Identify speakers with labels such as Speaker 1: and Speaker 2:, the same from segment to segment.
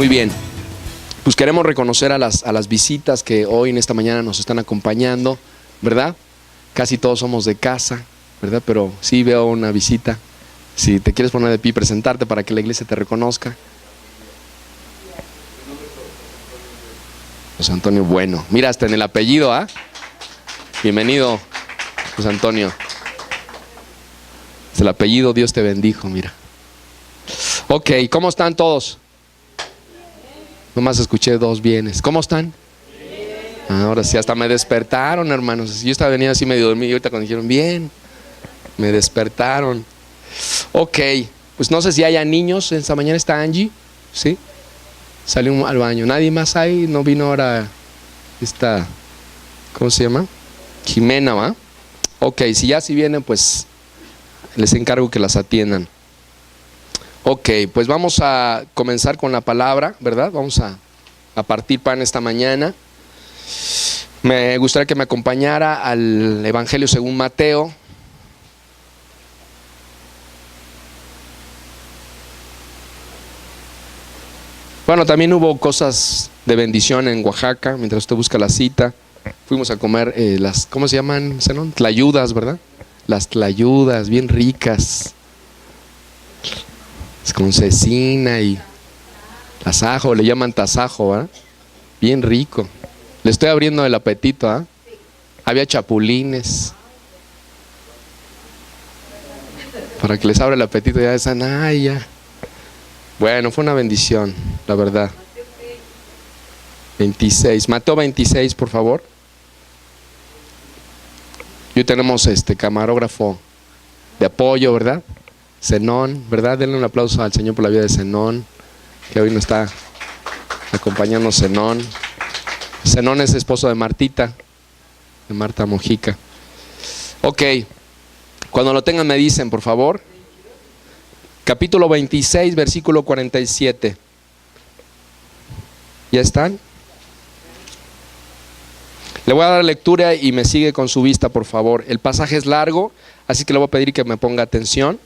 Speaker 1: Muy bien. Pues queremos reconocer a las visitas que hoy en esta mañana nos están acompañando, ¿verdad? Casi todos somos de casa, ¿verdad? Pero sí veo una visita. Si te quieres poner de pie y presentarte para que la iglesia te reconozca. José Antonio Bueno. Mira, hasta en el apellido, ¿ah? Bienvenido, José Antonio. Es el apellido, Dios te bendijo, mira. Ok, ¿cómo están todos? Nomás escuché dos bienes. ¿Cómo están? Ahora sí, hasta me despertaron, hermanos. Yo estaba venido así medio dormido y ahorita cuando dijeron, bien, me despertaron. Ok, pues no sé si haya niños. Esta mañana está Angie, ¿sí? Salió al baño. ¿Nadie más hay? No vino ahora esta, ¿cómo se llama? Jimena, ¿va? Ok, si vienen, pues les encargo que las atiendan. Ok, pues vamos a comenzar con la palabra, ¿verdad? Vamos a partir pan esta mañana. Me gustaría que me acompañara al Evangelio según Mateo. Bueno, también hubo cosas de bendición en Oaxaca, mientras usted busca la cita. Fuimos a comer las, ¿cómo se llaman? Tlayudas, ¿verdad? Las tlayudas, bien ricas. Es con cecina y tasajo, le llaman tasajo, ¿verdad? Bien rico. Le estoy abriendo el apetito, ¿ah? Había chapulines. Para que les abra el apetito ya de esa naya. Bueno, fue una bendición, la verdad. 26, Mateo 26, por favor. Y hoy tenemos camarógrafo de apoyo, ¿verdad? Zenón, ¿verdad? Denle un aplauso al Señor por la vida de Zenón, que hoy nos está acompañando. Zenón es esposo de Martita, de Marta Mojica. Ok, cuando lo tengan me dicen, por favor. Capítulo 26, versículo 47. ¿Ya están? Le voy a dar lectura y me sigue con su vista, por favor. El pasaje es largo, así que le voy a pedir que me ponga atención.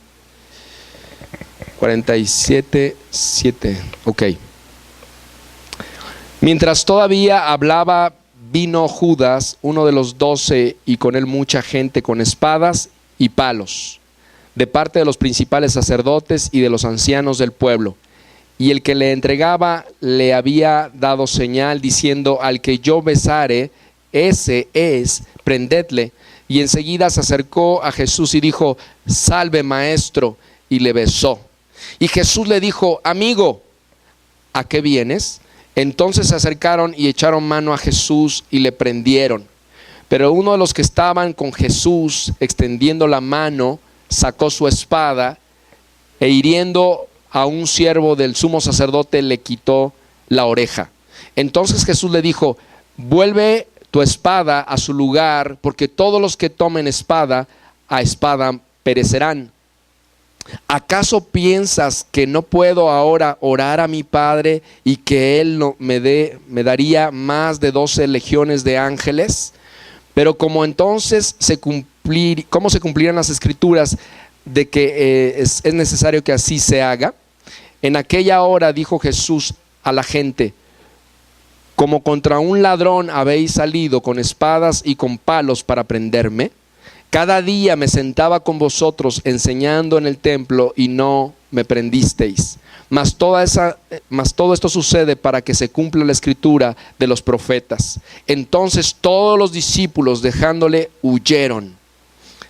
Speaker 1: 47, 7. Ok. Mientras todavía hablaba, vino Judas, uno de los 12, y con él mucha gente con espadas y palos, de parte de los principales sacerdotes y de los ancianos del pueblo. Y el que le entregaba le había dado señal, diciendo: al que yo besare, ese es, prendedle. Y enseguida se acercó a Jesús y dijo: salve, maestro, y le besó. Y Jesús le dijo: amigo, ¿a qué vienes? Entonces se acercaron y echaron mano a Jesús y le prendieron. Pero uno de los que estaban con Jesús, extendiendo la mano, sacó su espada e hiriendo a un siervo del sumo sacerdote le quitó la oreja. Entonces Jesús le dijo: vuelve tu espada a su lugar, porque todos los que tomen espada, a espada perecerán. ¿Acaso piensas que no puedo ahora orar a mi Padre y que Él me daría más de 12 legiones de ángeles? Pero como entonces ¿cómo se cumplirán las escrituras de que es necesario que así se haga? En aquella hora dijo Jesús a la gente: como contra un ladrón habéis salido con espadas y con palos para prenderme. Cada día me sentaba con vosotros enseñando en el templo y no me prendisteis. Mas todo esto sucede para que se cumpla la escritura de los profetas. Entonces todos los discípulos, dejándole, huyeron.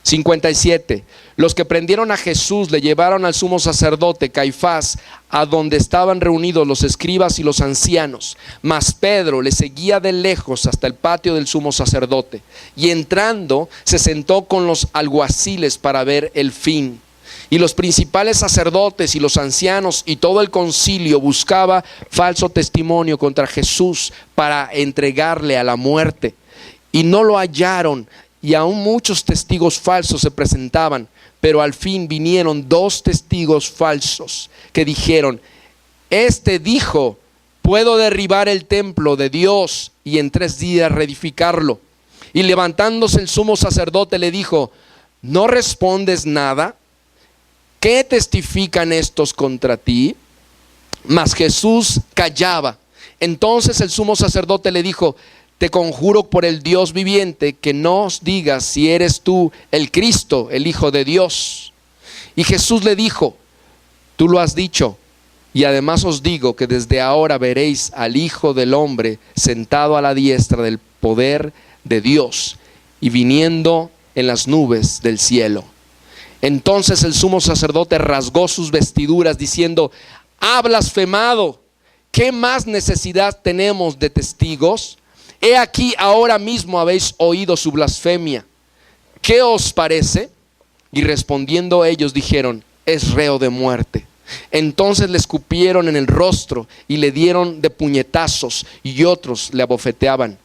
Speaker 1: 57. Los que prendieron a Jesús le llevaron al sumo sacerdote Caifás, a donde estaban reunidos los escribas y los ancianos. Mas Pedro le seguía de lejos hasta el patio del sumo sacerdote, y entrando se sentó con los alguaciles para ver el fin. Y los principales sacerdotes y los ancianos y todo el concilio buscaba falso testimonio contra Jesús para entregarle a la muerte. Y no lo hallaron, y aún muchos testigos falsos se presentaban. Pero al fin vinieron 2 testigos falsos que dijeron: este dijo: puedo derribar el templo de Dios y en 3 días reedificarlo. Y levantándose el sumo sacerdote le dijo: ¿no respondes nada? ¿Qué testifican estos contra ti? Mas Jesús callaba. Entonces el sumo sacerdote le dijo: te conjuro por el Dios viviente que no os digas si eres tú el Cristo, el Hijo de Dios. Y Jesús le dijo: tú lo has dicho, y además os digo que desde ahora veréis al Hijo del Hombre sentado a la diestra del poder de Dios y viniendo en las nubes del cielo. Entonces el sumo sacerdote rasgó sus vestiduras diciendo: ha blasfemado. ¿Qué más necesidad tenemos de testigos? He aquí, ahora mismo habéis oído su blasfemia. ¿Qué os parece? Y respondiendo ellos dijeron: es reo de muerte. Entonces le escupieron en el rostro y le dieron de puñetazos, y otros le abofeteaban,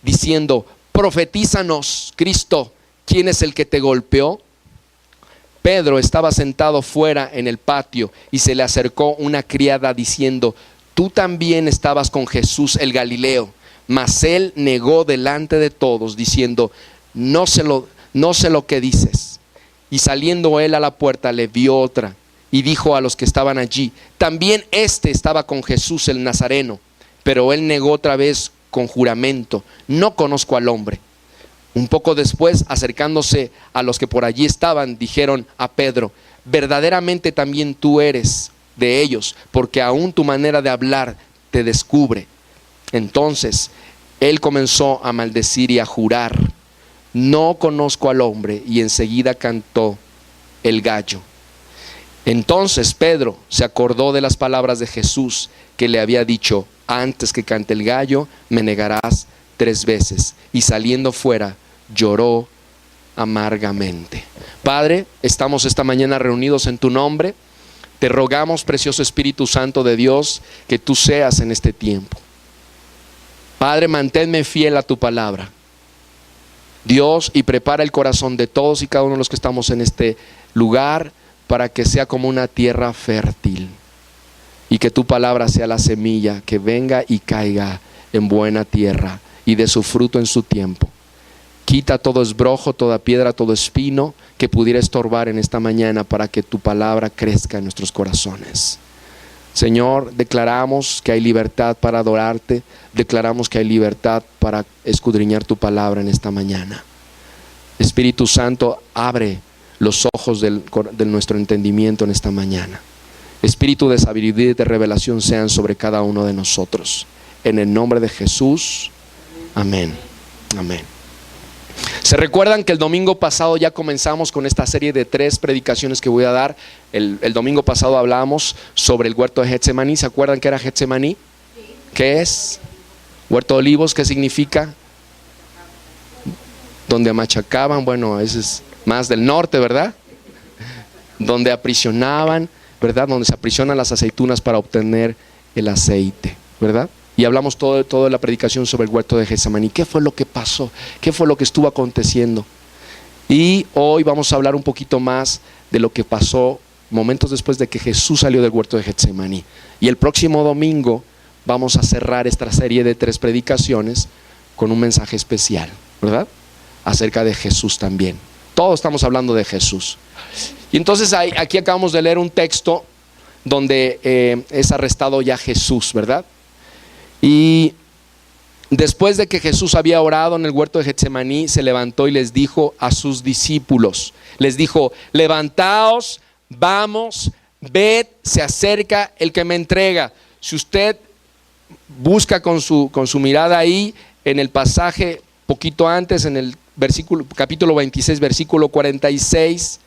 Speaker 1: diciendo: profetízanos, Cristo, ¿quién es el que te golpeó? Pedro estaba sentado fuera en el patio, y se le acercó una criada diciendo: tú también estabas con Jesús el Galileo. Mas él negó delante de todos, diciendo: no sé lo que dices. Y saliendo él a la puerta, le vio otra, y dijo a los que estaban allí: también este estaba con Jesús el Nazareno. Pero él negó otra vez con juramento: no conozco al hombre. Un poco después, acercándose a los que por allí estaban, dijeron a Pedro: verdaderamente también tú eres de ellos, porque aún tu manera de hablar te descubre. Entonces él comenzó a maldecir y a jurar: no conozco al hombre. Y enseguida cantó el gallo. Entonces Pedro se acordó de las palabras de Jesús, que le había dicho: antes que cante el gallo me negarás 3 veces. Y saliendo fuera lloró amargamente. Padre, estamos esta mañana reunidos en tu nombre. Te rogamos, precioso Espíritu Santo de Dios, que tú seas en este tiempo. Padre, manténme fiel a tu palabra, Dios, y prepara el corazón de todos y cada uno de los que estamos en este lugar para que sea como una tierra fértil, y que tu palabra sea la semilla que venga y caiga en buena tierra y dé su fruto en su tiempo. Quita todo esbrojo, toda piedra, todo espino que pudiera estorbar en esta mañana, para que tu palabra crezca en nuestros corazones. Señor, declaramos que hay libertad para adorarte, declaramos que hay libertad para escudriñar tu palabra en esta mañana. Espíritu Santo, abre los ojos de nuestro entendimiento en esta mañana. Espíritu de sabiduría y de revelación sean sobre cada uno de nosotros. En el nombre de Jesús, amén. Amén. ¿Se recuerdan que el domingo pasado ya comenzamos con esta serie de 3 predicaciones que voy a dar? El domingo pasado hablábamos sobre el huerto de Getsemaní. ¿Se acuerdan qué era Getsemaní? Sí. ¿Qué es? Huerto de Olivos, ¿qué significa? Donde machacaban, bueno, ese es más del norte, ¿verdad? Donde aprisionaban, ¿verdad? Donde se aprisionan las aceitunas para obtener el aceite, ¿verdad? Y hablamos toda la predicación sobre el huerto de Getsemaní. ¿Qué fue lo que pasó? ¿Qué fue lo que estuvo aconteciendo? Y hoy vamos a hablar un poquito más de lo que pasó momentos después de que Jesús salió del huerto de Getsemaní. Y el próximo domingo vamos a cerrar esta serie de 3 predicaciones con un mensaje especial, ¿verdad? Acerca de Jesús también. Todos estamos hablando de Jesús. Y entonces aquí acabamos de leer un texto donde es arrestado ya Jesús, ¿verdad? Y después de que Jesús había orado en el huerto de Getsemaní, se levantó y les dijo a sus discípulos, les dijo: levantaos, vamos, ved, se acerca el que me entrega. Si usted busca con su mirada ahí en el pasaje poquito antes, en el capítulo 26, versículo 46,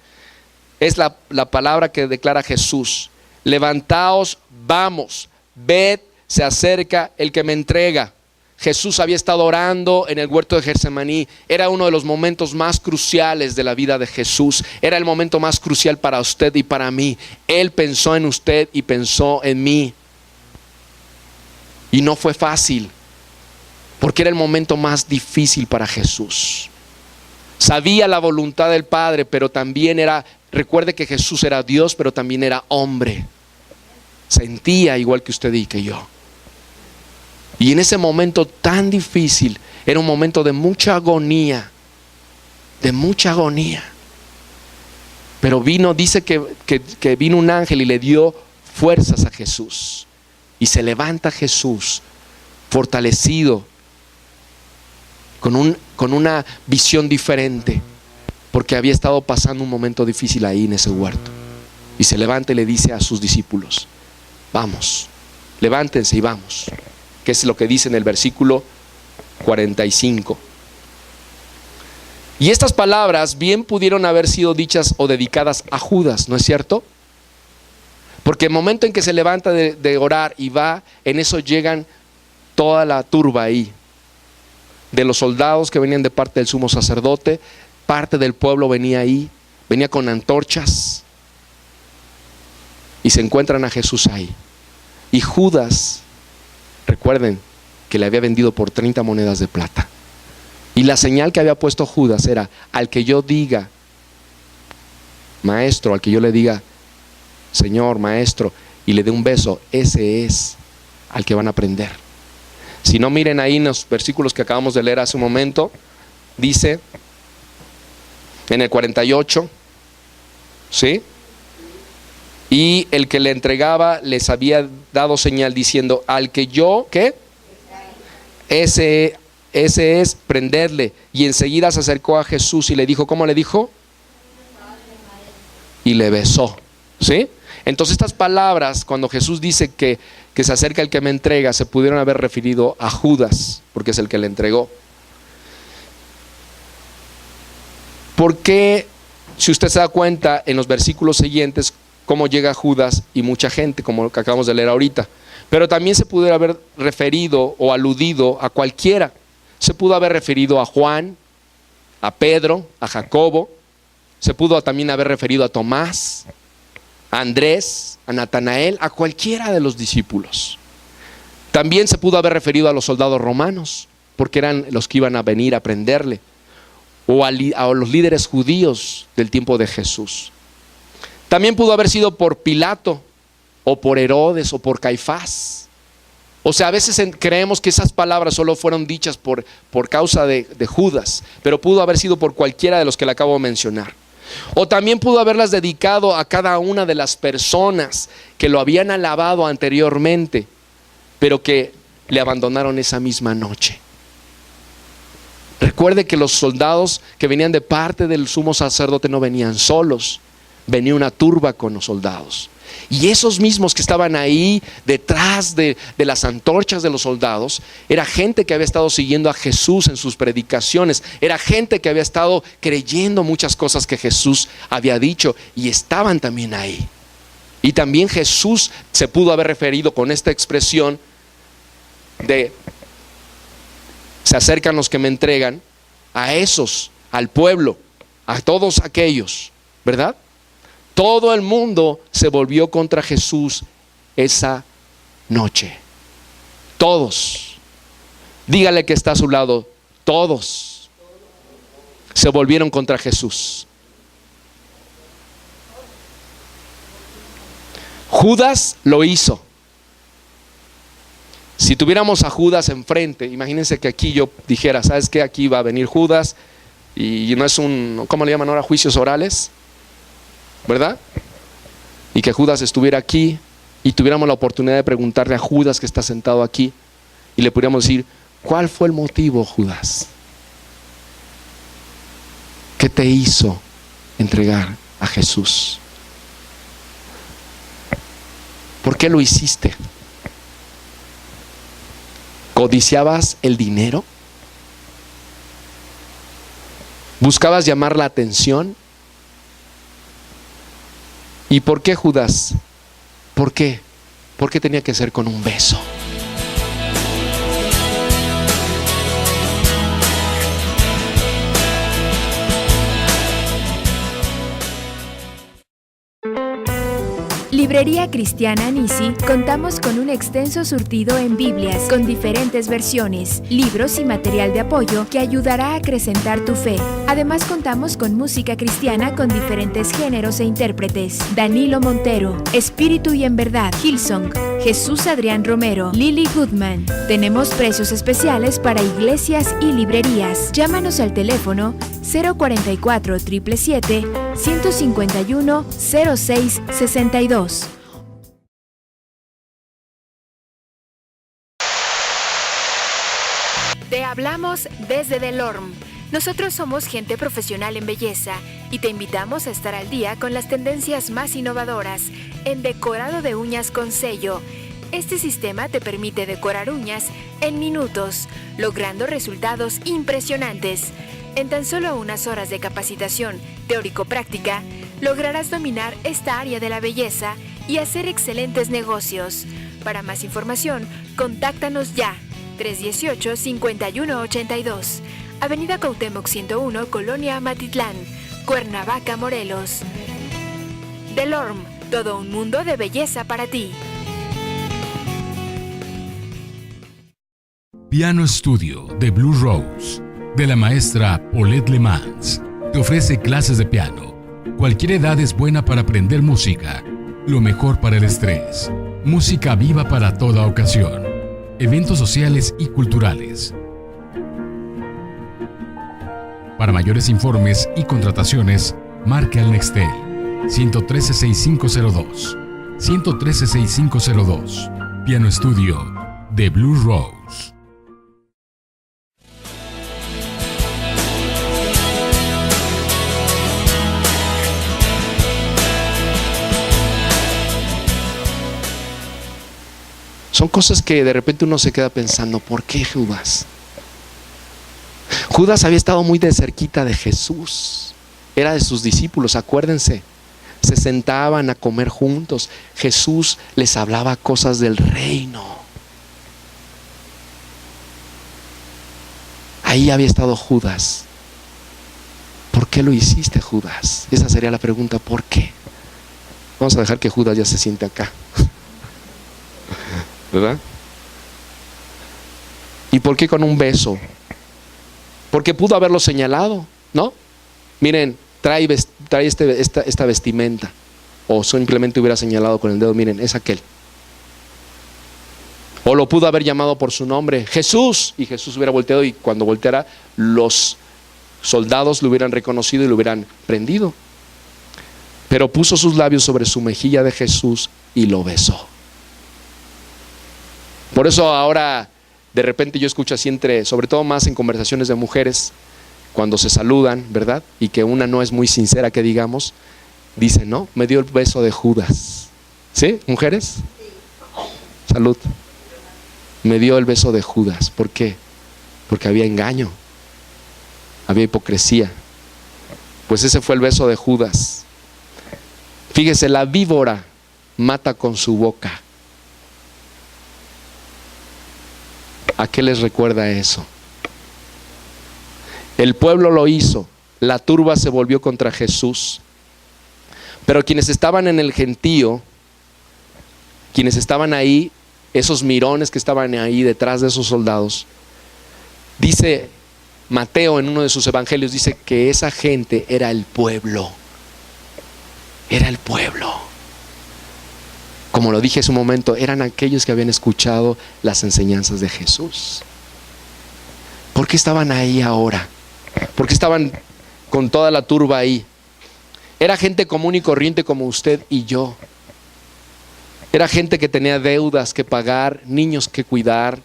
Speaker 1: es la palabra que declara Jesús: levantaos, vamos, ved, se acerca el que me entrega. Jesús había estado orando en el huerto de Getsemaní. Era uno de los momentos más cruciales de la vida de Jesús. Era el momento más crucial para usted y para mí. Él pensó en usted y pensó en mí. Y no fue fácil, porque era el momento más difícil para Jesús. Sabía la voluntad del Padre, pero también recuerde que Jesús era Dios, pero también era hombre. Sentía igual que usted y que yo. Y en ese momento tan difícil, era un momento de mucha agonía, Pero dice que vino un ángel y le dio fuerzas a Jesús. Y se levanta Jesús fortalecido, con una visión diferente, porque había estado pasando un momento difícil ahí en ese huerto. Y se levanta y le dice a sus discípulos: vamos, levántense y vamos. Que es lo que dice en el versículo 45. Y estas palabras bien pudieron haber sido dichas o dedicadas a Judas, ¿no es cierto? Porque el momento en que se levanta de orar y va, en eso llegan toda la turba ahí, de los soldados que venían de parte del sumo sacerdote, parte del pueblo venía ahí, venía con antorchas, y se encuentran a Jesús ahí. Y Judas, recuerden que le había vendido por 30 monedas de plata. Y la señal que había puesto Judas era: al que yo diga maestro, al que yo le diga Señor, maestro, y le dé un beso, ese es al que van a prender. Si no, miren ahí en los versículos que acabamos de leer hace un momento, dice en el 48, ¿sí? Y el que le entregaba les había dado señal diciendo: al que yo, ¿qué? Ese es prenderle. Y enseguida se acercó a Jesús y le dijo, ¿cómo le dijo? Y le besó, ¿sí? Entonces estas palabras, cuando Jesús dice que se acerca el que me entrega, se pudieron haber referido a Judas, porque es el que le entregó. ¿Por qué, si usted se da cuenta en los versículos siguientes, cómo llega Judas y mucha gente, como lo que acabamos de leer ahorita? Pero también se pudiera haber referido o aludido a cualquiera. Se pudo haber referido a Juan, a Pedro, a Jacobo. Se pudo también haber referido a Tomás, a Andrés, a Natanael, a cualquiera de los discípulos. También se pudo haber referido a los soldados romanos, porque eran los que iban a venir a prenderle, o a los líderes judíos del tiempo de Jesús. También pudo haber sido por Pilato, o por Herodes, o por Caifás. O sea, a veces creemos que esas palabras solo fueron dichas por causa de Judas, pero pudo haber sido por cualquiera de los que le acabo de mencionar. O también pudo haberlas dedicado a cada una de las personas que lo habían alabado anteriormente, pero que le abandonaron esa misma noche. Recuerde que los soldados que venían de parte del sumo sacerdote no venían solos, venía una turba con los soldados. Y esos mismos que estaban ahí detrás de las antorchas de los soldados, era gente que había estado siguiendo a Jesús en sus predicaciones, era gente que había estado creyendo muchas cosas que Jesús había dicho, y estaban también ahí. Y también Jesús se pudo haber referido con esta expresión de: se acercan los que me entregan, a esos, al pueblo, a todos aquellos, ¿verdad? Todo el mundo se volvió contra Jesús esa noche. Todos. Dígale que está a su lado: todos se volvieron contra Jesús. Judas lo hizo. Si tuviéramos a Judas enfrente, imagínense que aquí yo dijera: ¿sabes qué? Aquí va a venir Judas, y no es un, ¿cómo le llaman ahora? Juicios orales, ¿verdad? Y que Judas estuviera aquí y tuviéramos la oportunidad de preguntarle a Judas, que está sentado aquí, y le pudiéramos decir: ¿cuál fue el motivo, Judas? ¿Qué te hizo entregar a Jesús? ¿Por qué lo hiciste? ¿Codiciabas el dinero? ¿Buscabas llamar la atención? ¿Y por qué, Judas? ¿Por qué? ¿Por qué tenía que ser con un beso?
Speaker 2: Librería Cristiana Nisi, contamos con un extenso surtido en Biblias con diferentes versiones, libros y material de apoyo que ayudará a acrecentar tu fe. Además contamos con música cristiana con diferentes géneros e intérpretes: Danilo Montero, Espíritu y en Verdad, Hillsong, Jesús Adrián Romero, Lily Goodman. Tenemos precios especiales para iglesias y librerías. Llámanos al teléfono 044 777 151 0662. Hablamos desde Delorme. Nosotros somos gente profesional en belleza y te invitamos a estar al día con las tendencias más innovadoras en decorado de uñas con sello. Este sistema te permite decorar uñas en minutos, logrando resultados impresionantes. En tan solo unas horas de capacitación teórico-práctica, lograrás dominar esta área de la belleza y hacer excelentes negocios. Para más información, contáctanos ya. 318-5182, Avenida Cuauhtémoc 101, Colonia Amatitlán, Cuernavaca, Morelos. Delorme, todo un mundo de belleza para ti.
Speaker 3: Piano Studio de Blue Rose, de la maestra Paulette Lemans. Te ofrece clases de piano. Cualquier edad es buena para aprender música. Lo mejor para el estrés. Música viva para toda ocasión. Eventos sociales y culturales. Para mayores informes y contrataciones, marque al Nextel 113-6502. 113-6502. Piano Studio de Blue Rose.
Speaker 1: Son cosas que de repente uno se queda pensando, ¿por qué Judas? Judas había estado muy de cerquita de Jesús, era de sus discípulos, acuérdense, se sentaban a comer juntos, Jesús les hablaba cosas del reino. Ahí había estado Judas. ¿Por qué lo hiciste, Judas? Esa sería la pregunta, ¿por qué? Vamos a dejar que Judas ya se siente acá, ¿verdad? ¿Y por qué con un beso? Porque pudo haberlo señalado, ¿no? Miren, trae esta vestimenta. O simplemente hubiera señalado con el dedo, miren, es aquel. O lo pudo haber llamado por su nombre, Jesús. Y Jesús hubiera volteado, y cuando volteara, los soldados lo hubieran reconocido y lo hubieran prendido. Pero puso sus labios sobre su mejilla de Jesús y lo besó. Por eso ahora de repente yo escucho así sobre todo más en conversaciones de mujeres, cuando se saludan, ¿verdad? Y que una no es muy sincera, que digamos, dice, no, me dio el beso de Judas. ¿Sí, mujeres? Salud. Me dio el beso de Judas. ¿Por qué? Porque había engaño, había hipocresía. Pues ese fue el beso de Judas. Fíjese, la víbora mata con su boca. ¿A qué les recuerda eso? El pueblo lo hizo, la turba se volvió contra Jesús, pero quienes estaban en el gentío, quienes estaban ahí, esos mirones que estaban ahí detrás de esos soldados, dice Mateo en uno de sus evangelios, dice que esa gente era el pueblo, era el pueblo. Como lo dije hace un momento, eran aquellos que habían escuchado las enseñanzas de Jesús. ¿Por qué estaban ahí ahora? ¿Por qué estaban con toda la turba ahí? Era gente común y corriente como usted y yo. Era gente que tenía deudas que pagar, niños que cuidar,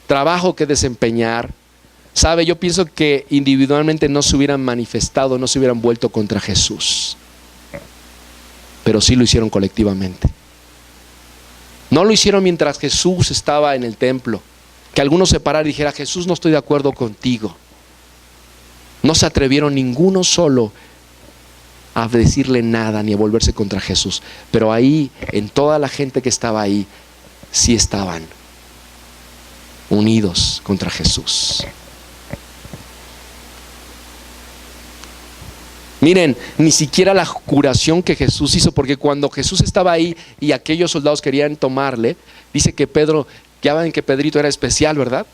Speaker 1: trabajo que desempeñar. ¿Sabe? Yo pienso que individualmente no se hubieran manifestado, no se hubieran vuelto contra Jesús. Pero sí lo hicieron colectivamente. No lo hicieron mientras Jesús estaba en el templo, que algunos se pararan y dijera, Jesús, no estoy de acuerdo contigo. No se atrevieron ninguno solo a decirle nada ni a volverse contra Jesús. Pero ahí, en toda la gente que estaba ahí, sí estaban unidos contra Jesús. Miren, ni siquiera la curación que Jesús hizo, porque cuando Jesús estaba ahí y aquellos soldados querían tomarle, dice que Pedro, ya ven que Pedrito era especial, ¿verdad?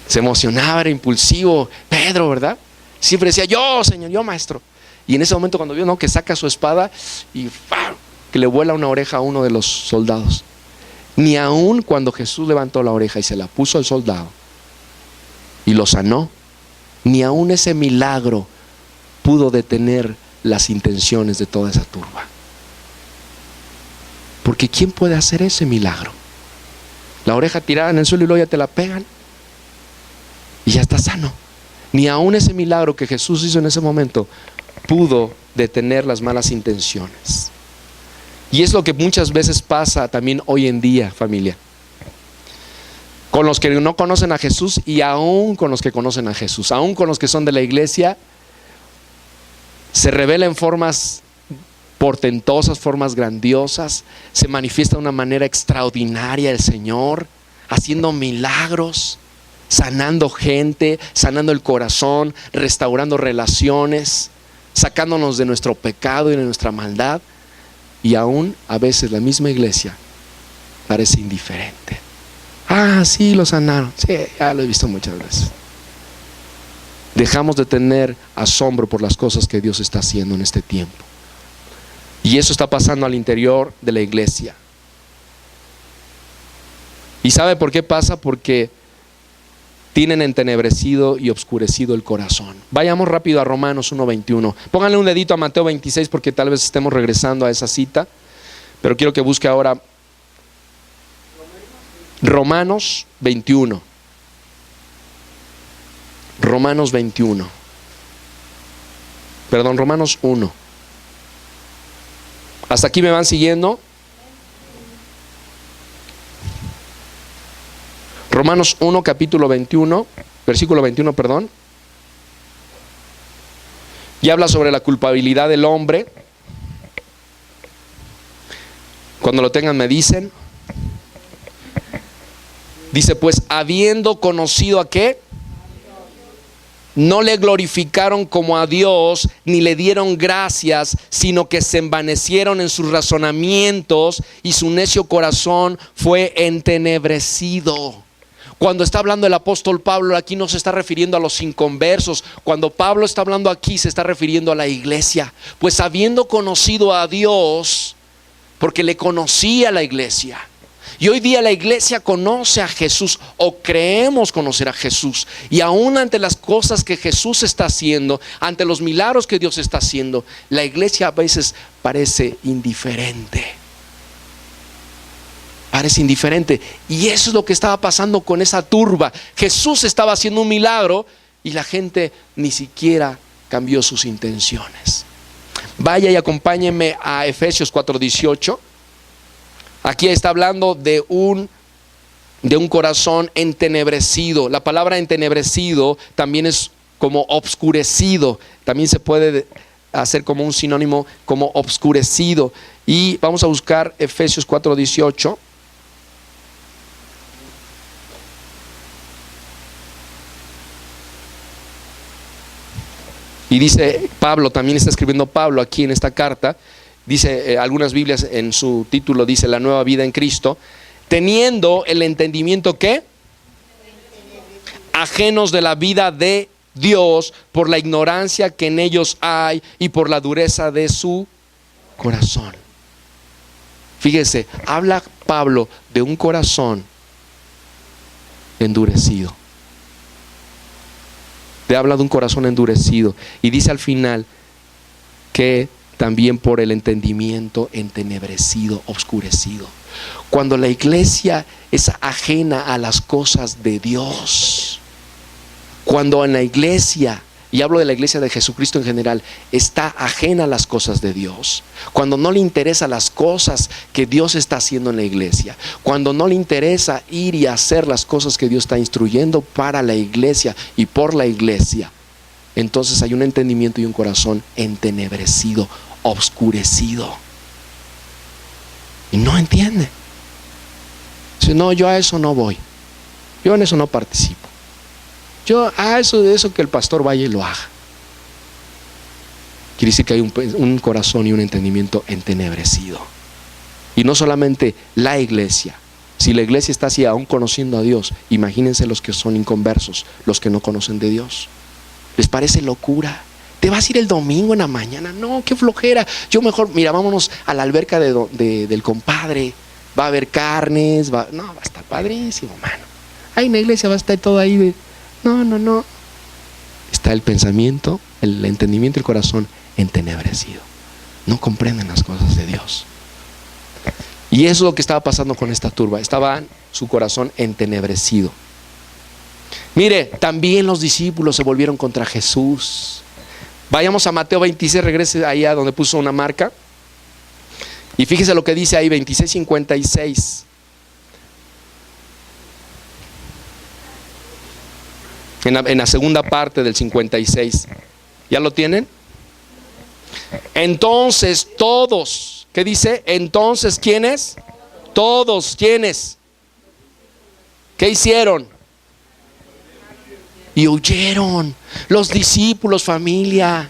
Speaker 1: Se emocionaba, era impulsivo, Pedro, ¿verdad? Siempre decía, yo, Señor, yo, Maestro. Y en ese momento cuando vio, ¿no?, que saca su espada y ¡fam!, que le vuela una oreja a uno de los soldados. Ni aun cuando Jesús levantó la oreja y se la puso al soldado y lo sanó, ni aún ese milagro pudo detener las intenciones de toda esa turba. Porque ¿quién puede hacer ese milagro? La oreja tirada en el suelo y luego ya te la pegan y ya está sano. Ni aún ese milagro que Jesús hizo en ese momento pudo detener las malas intenciones. Y es lo que muchas veces pasa también hoy en día, familia, con los que no conocen a Jesús y aún con los que conocen a Jesús, aún con los que son de la iglesia. Se revela en formas portentosas, formas grandiosas, se manifiesta de una manera extraordinaria el Señor, haciendo milagros, sanando gente, sanando el corazón, restaurando relaciones, sacándonos de nuestro pecado y de nuestra maldad. Y aún a veces la misma iglesia parece indiferente. Ah, sí, lo sanaron. Sí, ya lo he visto muchas veces. Dejamos de tener asombro por las cosas que Dios está haciendo en este tiempo. Y eso está pasando al interior de la iglesia. ¿Y sabe por qué pasa? Porque tienen entenebrecido y obscurecido el corazón. Vayamos rápido a Romanos 1:21. Pónganle un dedito a Mateo 26 porque tal vez estemos regresando a esa cita, pero quiero que busque ahora Romanos 21. Romanos 21. Perdón, Romanos 1. ¿Hasta aquí me van siguiendo? Romanos 1, capítulo 21, versículo 21, perdón. Y habla sobre la culpabilidad del hombre. Cuando lo tengan me dicen. Dice, pues habiendo conocido a qué, no le glorificaron como a Dios, ni le dieron gracias, sino que se envanecieron en sus razonamientos y su necio corazón fue entenebrecido. Cuando está hablando el apóstol Pablo aquí no se está refiriendo a los inconversos. Cuando Pablo está hablando aquí se está refiriendo a la iglesia. Pues habiendo conocido a Dios, porque le conocía la iglesia. Y hoy día la iglesia conoce a Jesús, o creemos conocer a Jesús, y aún ante las cosas que Jesús está haciendo, ante los milagros que Dios está haciendo, la iglesia a veces parece indiferente. Parece indiferente. Y eso es lo que estaba pasando con esa turba. Jesús estaba haciendo un milagro y la gente ni siquiera cambió sus intenciones. Vaya y acompáñenme a Efesios 4:18. Aquí está hablando de un corazón entenebrecido. La palabra entenebrecido también es como obscurecido. También se puede hacer como un sinónimo como obscurecido. Y vamos a buscar Efesios 4:18. Y dice Pablo, también está escribiendo Pablo aquí en esta carta. Dice, algunas Biblias en su título dice la nueva vida en Cristo, teniendo el entendimiento ¿qué? Ajenos de la vida de Dios por la ignorancia que en ellos hay y por la dureza de su corazón. Fíjese, habla Pablo de un corazón endurecido. Te habla de un corazón endurecido y dice al final que también por el entendimiento entenebrecido, obscurecido. Cuando la iglesia es ajena a las cosas de Dios, cuando en la iglesia, y hablo de la iglesia de Jesucristo en general, está ajena a las cosas de Dios, cuando no le interesa las cosas que Dios está haciendo en la iglesia, cuando no le interesa ir y hacer las cosas que Dios está instruyendo para la iglesia y por la iglesia, entonces hay un entendimiento y un corazón entenebrecido, obscurecido. Y no entiende. Dice, no, yo a eso no voy. Yo en eso no participo. Yo a eso que el pastor vaya y lo haga. Quiere decir que hay un corazón y un entendimiento entenebrecido. Y no solamente la iglesia. Si la iglesia está así aún conociendo a Dios, imagínense los que son inconversos, los que no conocen de Dios. ¿Les parece locura? ¿Te vas a ir el domingo en la mañana? No, qué flojera. Yo mejor, mira, vámonos a la alberca del compadre. Va a haber carnes, va a estar padrísimo, mano. Ahí en la iglesia va a estar todo ahí de, no. Está el pensamiento, el entendimiento y el corazón entenebrecido. No comprenden las cosas de Dios. Y eso es lo que estaba pasando con esta turba. Estaban su corazón entenebrecido. Mire, también los discípulos se volvieron contra Jesús. Vayamos a Mateo 26, regrese ahí a donde puso una marca. Y fíjese lo que dice ahí, 26:56. En la segunda parte del 56. ¿Ya lo tienen? Entonces todos, ¿qué dice? Entonces, ¿quiénes? Todos, ¿quiénes? ¿Qué hicieron? Y huyeron. Los discípulos, familia.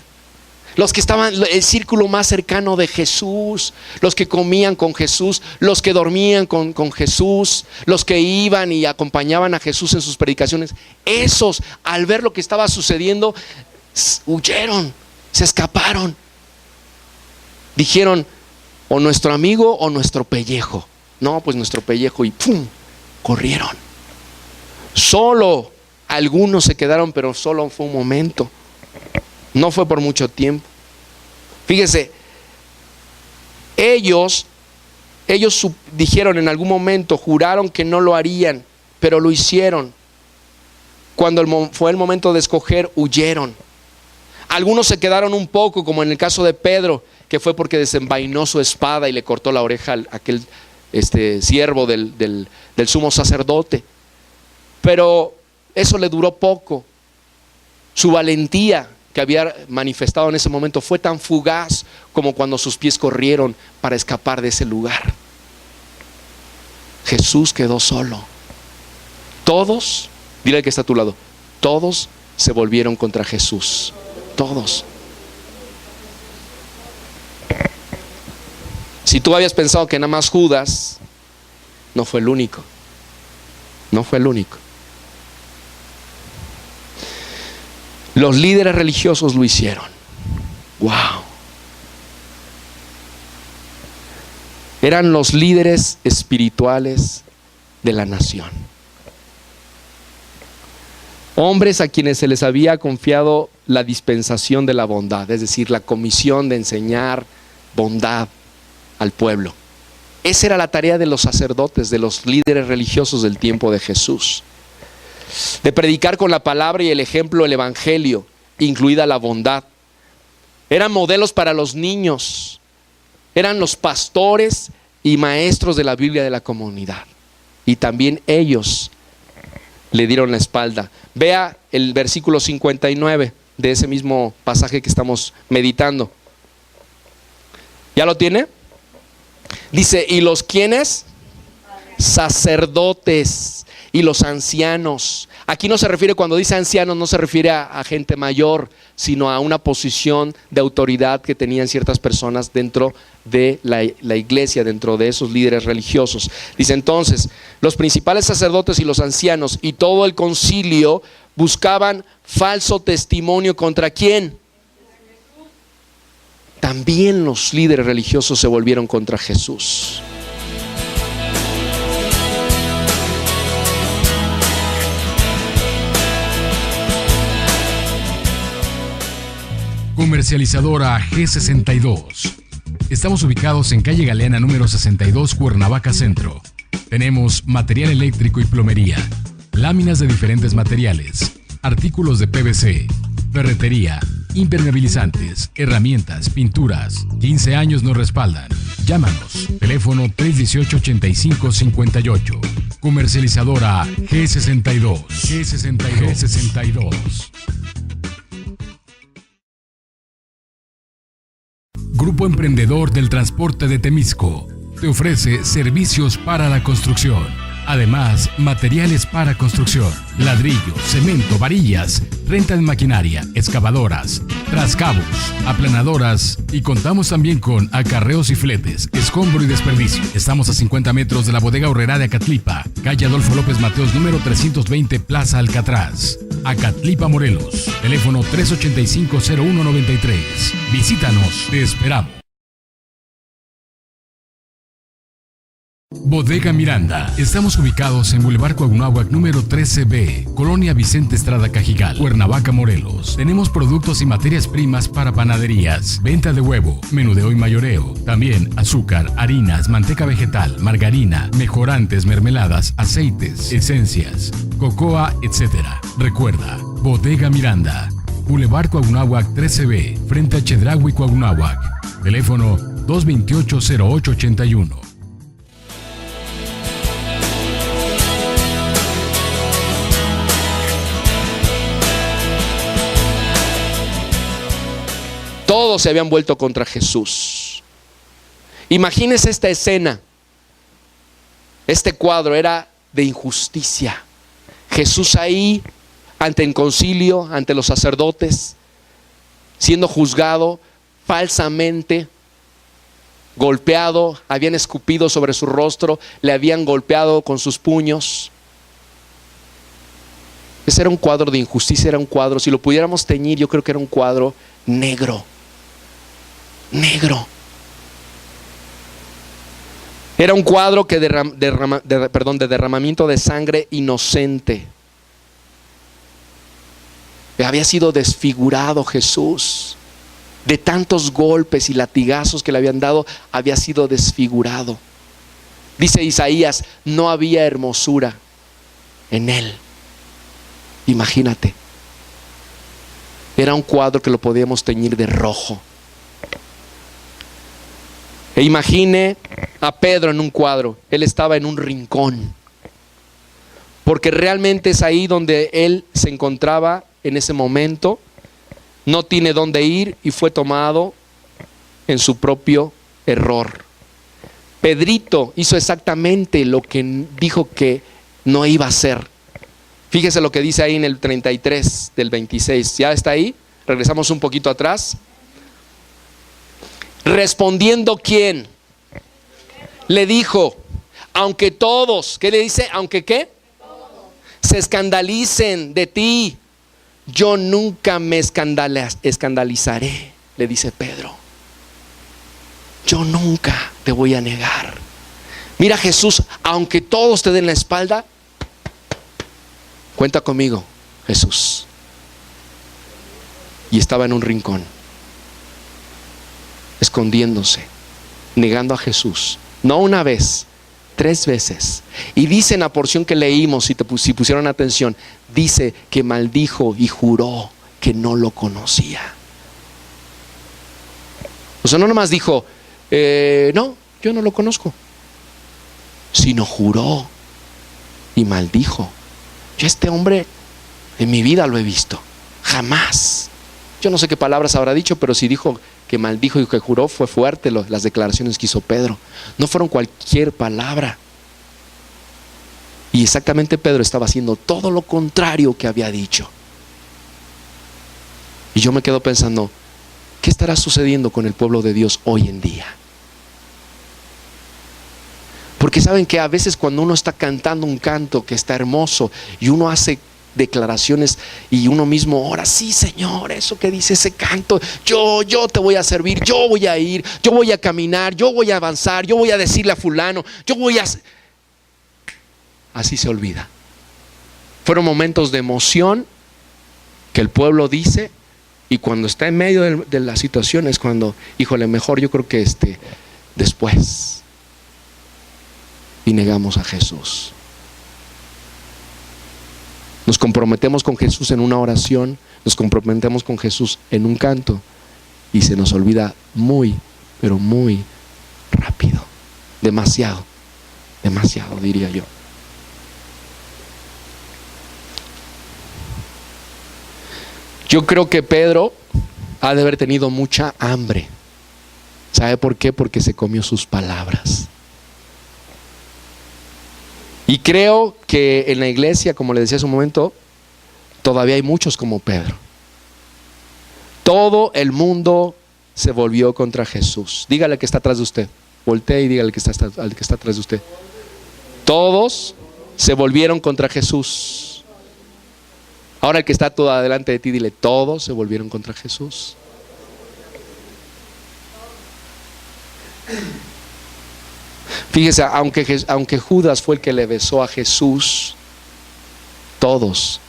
Speaker 1: Los que estaban, el círculo más cercano de Jesús, los que comían con Jesús, los que dormían con Jesús, los que iban y acompañaban a Jesús en sus predicaciones, esos, al ver lo que estaba sucediendo, huyeron, se escaparon. Dijeron, o nuestro amigo o nuestro pellejo. No, pues nuestro pellejo, y ¡pum!, corrieron. Solo algunos se quedaron, pero solo fue un momento. No fue por mucho tiempo. Fíjese, ellos dijeron en algún momento, juraron que no lo harían, pero lo hicieron. Cuando fue el momento de escoger, huyeron. Algunos se quedaron un poco, como en el caso de Pedro, que fue porque desenvainó su espada y le cortó la oreja a aquel siervo del sumo sacerdote. Pero eso le duró poco. Su valentía que había manifestado en ese momento fue tan fugaz como cuando sus pies corrieron para escapar de ese lugar. Jesús quedó solo. Todos, dile al que está a tu lado, todos se volvieron contra Jesús. Todos. Si tú habías pensado que nada más Judas, no fue el único. No fue el único. Los líderes religiosos lo hicieron. Wow. Eran los líderes espirituales de la nación. Hombres a quienes se les había confiado la dispensación de la bondad, es decir, la comisión de enseñar bondad al pueblo. Esa era la tarea de los sacerdotes, de los líderes religiosos del tiempo de Jesús. De predicar con la palabra y el ejemplo el evangelio, incluida la bondad. Eran modelos para los niños, eran los pastores y maestros de la Biblia de la comunidad. Y también ellos le dieron la espalda. Vea el versículo 59 de ese mismo pasaje que estamos meditando. ¿Ya lo tiene? Dice, ¿y los quiénes? Sacerdotes y los ancianos. Aquí no se refiere, cuando dice ancianos, no se refiere a gente mayor, sino a una posición de autoridad que tenían ciertas personas dentro de la iglesia, dentro de esos líderes religiosos. Dice entonces, los principales sacerdotes y los ancianos y todo el concilio buscaban falso testimonio ¿contra quién? También los líderes religiosos se volvieron contra Jesús.
Speaker 3: Comercializadora G62. Estamos ubicados en calle Galeana número 62, Cuernavaca Centro. Tenemos material eléctrico y plomería, láminas de diferentes materiales, artículos de PVC, ferretería, impermeabilizantes, herramientas, pinturas. 15 años nos respaldan. Llámanos. Teléfono 318-8558. Comercializadora G62. G62. Grupo Emprendedor del Transporte de Temisco te ofrece servicios para la construcción. Además, materiales para construcción, ladrillo, cemento, varillas, renta de maquinaria, excavadoras, trascabos, aplanadoras y contamos también con acarreos y fletes, escombro y desperdicio. Estamos a 50 metros de la bodega Horrera de Acatlipa, calle Adolfo López Mateos número 320, Plaza Alcatraz, Acatlipa, Morelos. Teléfono 385-0193. Visítanos, te esperamos. Bodega Miranda. Estamos ubicados en Boulevard Coahunáhuac número 13B, Colonia Vicente Estrada Cajigal, Cuernavaca, Morelos. Tenemos productos y materias primas para panaderías, venta de huevo, menudeo y mayoreo. También azúcar, harinas, manteca vegetal, margarina, mejorantes, mermeladas, aceites, esencias, cocoa, etc. Recuerda, Bodega Miranda, Boulevard Coahunáhuac 13B, frente a Chedraui, Coahunáhuac. Teléfono 228-0881.
Speaker 1: Todos se habían vuelto contra Jesús. Imagínense esta escena. Este cuadro era de injusticia. Jesús ahí, ante el concilio, ante los sacerdotes, siendo juzgado falsamente, golpeado, habían escupido sobre su rostro, le habían golpeado con sus puños. Ese era un cuadro de injusticia, era un cuadro, si lo pudiéramos teñir, yo creo que era un cuadro negro. Negro. Era un cuadro que de derramamiento de sangre inocente. Había sido desfigurado Jesús. De tantos golpes y latigazos que le habían dado, había sido desfigurado. Dice Isaías, no había hermosura en él. Imagínate. Era un cuadro que lo podíamos teñir de rojo. E imagine a Pedro en un cuadro. Él estaba en un rincón, porque realmente es ahí donde él se encontraba en ese momento. No tiene dónde ir y fue tomado en su propio error. Pedrito hizo exactamente lo que dijo que no iba a hacer. Fíjese lo que dice ahí en el 33 del 26. ¿Ya está ahí? Regresamos un poquito atrás. Respondiendo, ¿quién? Le dijo, aunque todos, ¿qué le dice? Aunque ¿qué? Se escandalicen de ti, yo nunca me escandalizaré, le dice Pedro. Yo nunca te voy a negar. Mira, Jesús, aunque todos te den la espalda, cuenta conmigo, Jesús. Y estaba en un rincón, escondiéndose, negando a Jesús, no una vez, 3 veces. Y dice en la porción que leímos, si pusieron atención, dice que maldijo y juró que no lo conocía. O sea, no nomás dijo, no, yo no lo conozco, sino juró y maldijo. Yo este hombre en mi vida lo he visto, jamás. Yo no sé qué palabras habrá dicho, pero si dijo que maldijo y que juró, fue fuerte las declaraciones que hizo Pedro. No fueron cualquier palabra. Y exactamente Pedro estaba haciendo todo lo contrario que había dicho. Y yo me quedo pensando, ¿qué estará sucediendo con el pueblo de Dios hoy en día? Porque saben que a veces cuando uno está cantando un canto que está hermoso y uno hace declaraciones y uno mismo ora, sí, Señor, eso que dice ese canto, yo te voy a servir, yo voy a ir, yo voy a caminar, yo voy a avanzar, yo voy a decirle a fulano, yo voy a... Así se olvida. Fueron momentos de emoción que el pueblo dice, y cuando está en medio de la situación es cuando, híjole, mejor yo creo que después. Y negamos a Jesús. Nos comprometemos con Jesús en una oración, nos comprometemos con Jesús en un canto, y se nos olvida muy, pero muy rápido. Demasiado diría yo. Yo creo que Pedro ha de haber tenido mucha hambre. ¿Sabe por qué? Porque se comió sus palabras. Y creo que en la iglesia, como le decía hace un momento, todavía hay muchos como Pedro. Todo el mundo se volvió contra Jesús. Dígale al que está atrás de usted. Voltee y dígale al que está atrás de usted. Todos se volvieron contra Jesús. Ahora el que está todo adelante de ti, dile, todos se volvieron contra Jesús. Fíjese, aunque Judas fue el que le besó a Jesús, todos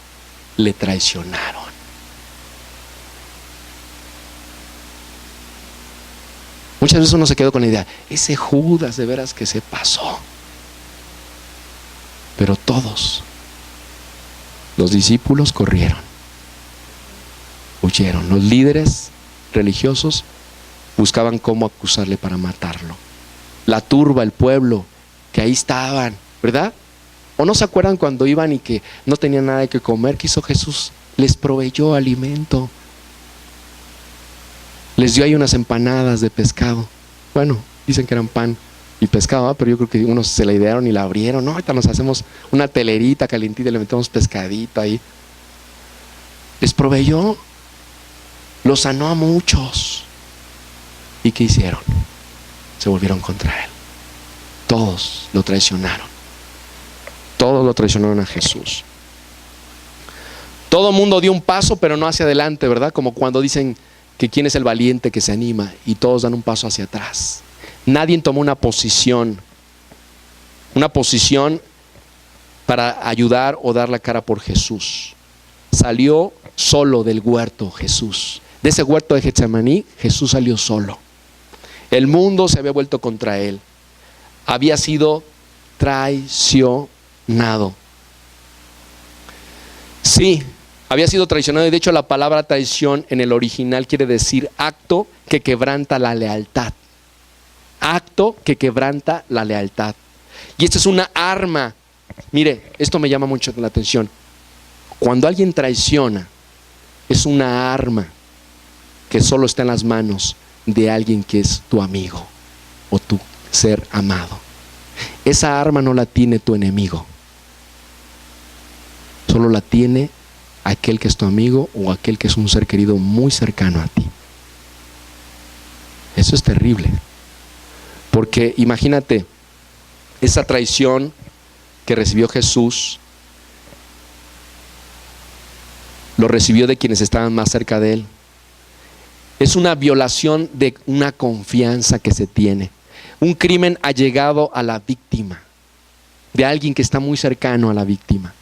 Speaker 1: le traicionaron. Muchas veces uno se quedó con la idea, ese Judas de veras que se pasó. Pero todos los discípulos corrieron, huyeron. Los líderes religiosos buscaban cómo acusarle para matarlo. La turba, el pueblo, que ahí estaban, ¿verdad? ¿O no se acuerdan cuando iban y que no tenían nada que comer? ¿Qué hizo Jesús? Les proveyó alimento. Les dio ahí unas empanadas de pescado. Bueno, dicen que eran pan y pescado, ¿eh? Pero yo creo que unos se la idearon y la abrieron. No, ahorita nos hacemos una telerita calientita y le metemos pescadito ahí. Les proveyó. Los sanó a muchos. ¿Y qué hicieron? Se volvieron contra él. Todos lo traicionaron. Todos lo traicionaron a Jesús. Todo el mundo dio un paso, pero no hacia adelante, ¿verdad? Como cuando dicen que quién es el valiente que se anima, y todos dan un paso hacia atrás. Nadie tomó una posición para ayudar o dar la cara por Jesús. Salió solo del huerto Jesús. De ese huerto de Getsemaní, Jesús salió solo. El mundo se había vuelto contra él. Había sido traicionado. Sí, había sido traicionado. Y de hecho la palabra traición en el original quiere decir acto que quebranta la lealtad. Acto que quebranta la lealtad. Y esta es una arma. Mire, esto me llama mucho la atención. Cuando alguien traiciona, es una arma que solo está en las manos de alguien que es tu amigo o tu ser amado. Esa arma no la tiene tu enemigo. Solo la tiene aquel que es tu amigo o aquel que es un ser querido muy cercano a ti. Eso es terrible. Porque imagínate, esa traición que recibió Jesús, lo recibió de quienes estaban más cerca de él. Es una violación de una confianza que se tiene. Un crimen allegado a la víctima, de alguien que está muy cercano a la víctima.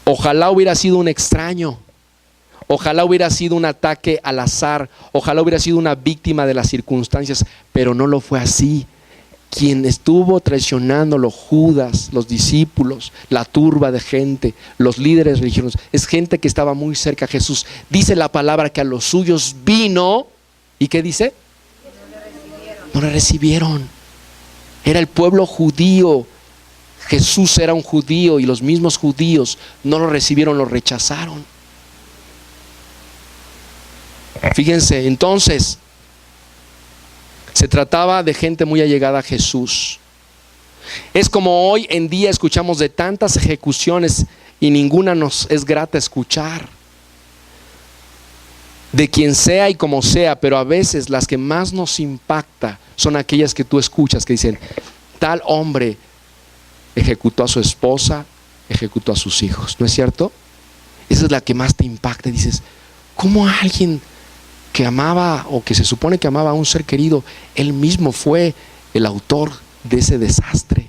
Speaker 1: Ojalá hubiera sido un extraño. Ojalá hubiera sido un ataque al azar. Ojalá hubiera sido una víctima de las circunstancias, pero no lo fue así. Quien estuvo traicionándolo, Judas, los discípulos, la turba de gente, los líderes religiosos, es gente que estaba muy cerca a Jesús. Dice la palabra que a los suyos vino, ¿y qué dice? No le recibieron. Era el pueblo judío. Jesús era un judío y los mismos judíos no lo recibieron, lo rechazaron. Fíjense, entonces se trataba de gente muy allegada a Jesús. Es como hoy en día escuchamos de tantas ejecuciones y ninguna nos es grata escuchar. De quien sea y como sea, pero a veces las que más nos impacta son aquellas que tú escuchas que dicen, tal hombre ejecutó a su esposa, ejecutó a sus hijos. ¿No es cierto? Esa es la que más te impacta. Dices, ¿cómo alguien que amaba o que se supone que amaba a un ser querido, él mismo fue el autor de ese desastre?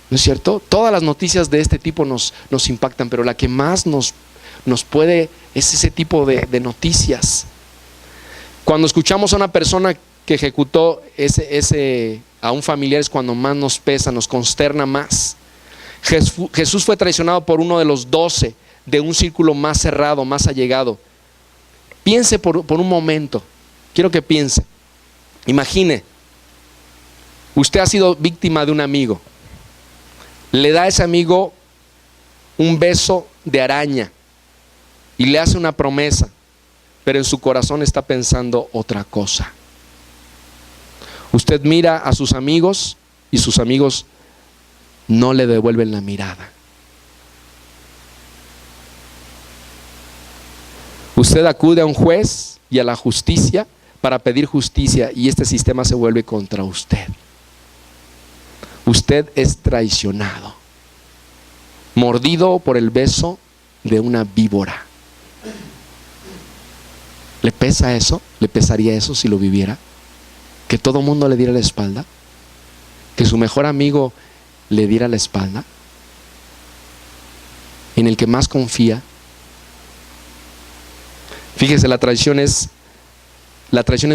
Speaker 1: ¿No es cierto? Todas las noticias de este tipo nos impactan, pero la que más nos puede es ese tipo de noticias. Cuando escuchamos a una persona que ejecutó a un familiar es cuando más nos pesa, nos consterna más. Jesús fue traicionado por uno de los 12 de un círculo más cerrado, más allegado. Piense por un momento, quiero que piense. Imagine, usted ha sido víctima de un amigo. Le da a ese amigo un beso de araña y le hace una promesa, pero en su corazón está pensando otra cosa. Usted mira a sus amigos y sus amigos no le devuelven la mirada. Usted acude a un juez y a la justicia para pedir justicia y este sistema se vuelve contra usted. Usted es traicionado, mordido por el beso de una víbora. ¿Le pesa eso? ¿Le pesaría eso si lo viviera? ¿Que todo mundo le diera la espalda? que su mejor amigo le diera la espalda, en el que más confía. Fíjese, la traición es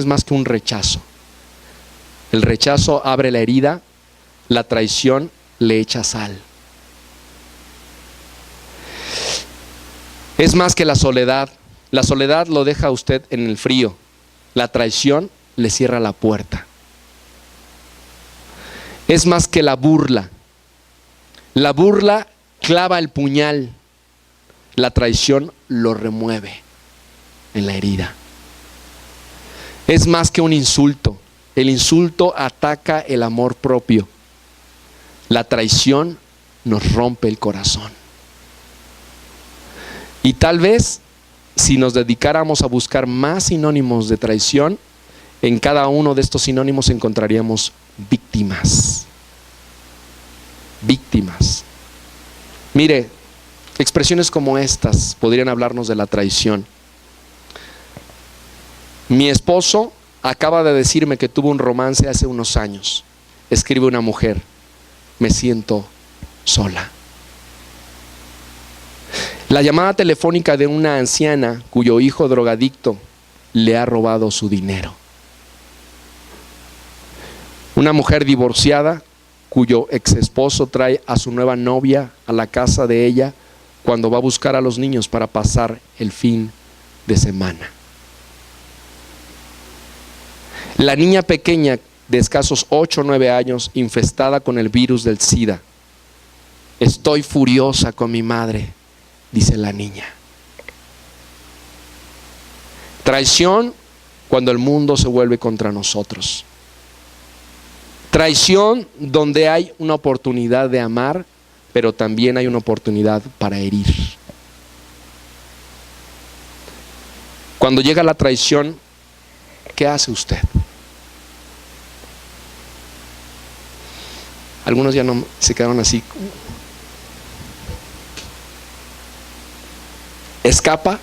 Speaker 1: más que un rechazo. El rechazo abre la herida, la traición le echa sal. Es más que la soledad. La soledad lo deja a usted en el frío. La traición le cierra la puerta. Es más que la burla. La burla clava el puñal. La traición lo remueve en la herida. Es más que un insulto. El insulto ataca el amor propio. La traición nos rompe el corazón. Y tal vez, si nos dedicáramos a buscar más sinónimos de traición, en cada uno de estos sinónimos encontraríamos víctimas. Víctimas. Mire, expresiones como estas podrían hablarnos de la traición. Mi esposo acaba de decirme que tuvo un romance hace unos años. Escribe una mujer: me siento sola. La llamada telefónica de una anciana cuyo hijo drogadicto le ha robado su dinero. Una mujer divorciada cuyo ex esposo trae a su nueva novia a la casa de ella cuando va a buscar a los niños para pasar el fin de semana. La niña pequeña de escasos 8 o 9 años infestada con el virus del SIDA. Estoy furiosa con mi madre, dice la niña. Traición cuando el mundo se vuelve contra nosotros. Traición donde hay una oportunidad de amar, pero también hay una oportunidad para herir. Cuando llega la traición, ¿qué hace usted? Algunos ya no se quedaron así. Escapa,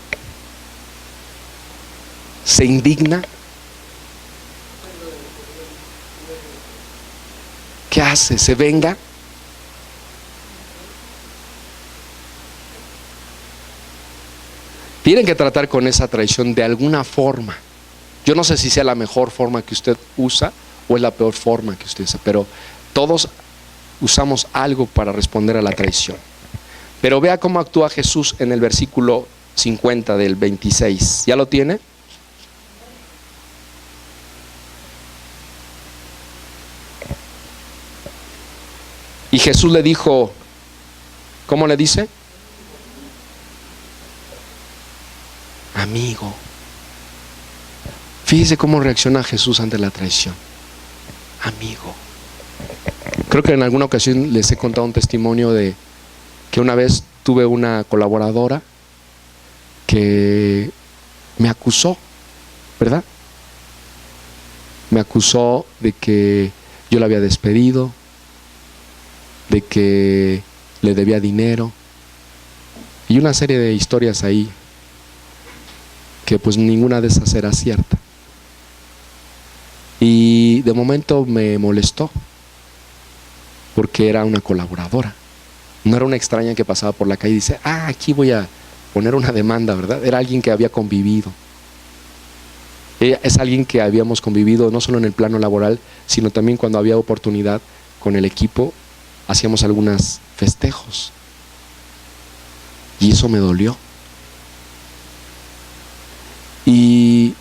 Speaker 1: se indigna. ¿Qué hace? ¿Se venga? Tienen que tratar con esa traición de alguna forma. Yo no sé si sea la mejor forma que usted usa o es la peor forma que usted usa, pero todos usamos algo para responder a la traición. Pero vea cómo actúa Jesús en el versículo 50 del 26. ¿Ya lo tiene? Y Jesús le dijo, ¿cómo le dice? Amigo. Fíjese cómo reacciona Jesús ante la traición. Amigo. Creo que en alguna ocasión les he contado un testimonio de que una vez tuve una colaboradora que me acusó, ¿verdad? Me acusó de que yo la había despedido, de que le debía dinero y una serie de historias ahí que pues ninguna de esas era cierta. Y de momento me molestó porque era una colaboradora, no era una extraña que pasaba por la calle y dice, aquí voy a poner una demanda, ¿verdad? Era alguien que había convivido. Ella es alguien que habíamos convivido no solo en el plano laboral, sino también cuando había oportunidad con el equipo, hacíamos algunos festejos. Y eso me dolió. Y